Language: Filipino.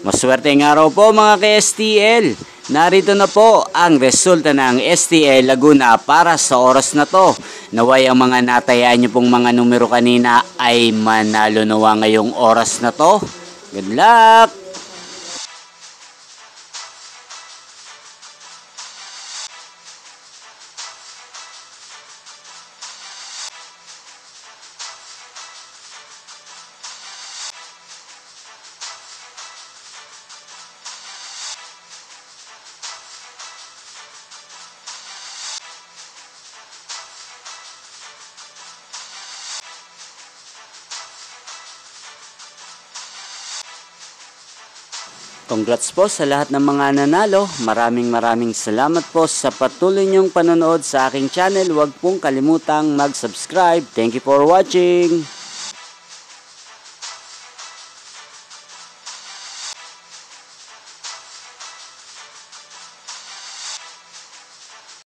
Maswerteng araw po mga ka-STL. Narito na po ang resulta ng STL Laguna para sa oras na to. Naway ang mga natayaan nyo pong mga numero kanina ay manalo nawa ngayong oras na to. Good luck! Congrats po sa lahat ng mga nanalo. Maraming salamat po sa patuloy niyong panonood sa aking channel. Huwag pong kalimutang mag-subscribe. Thank you for watching.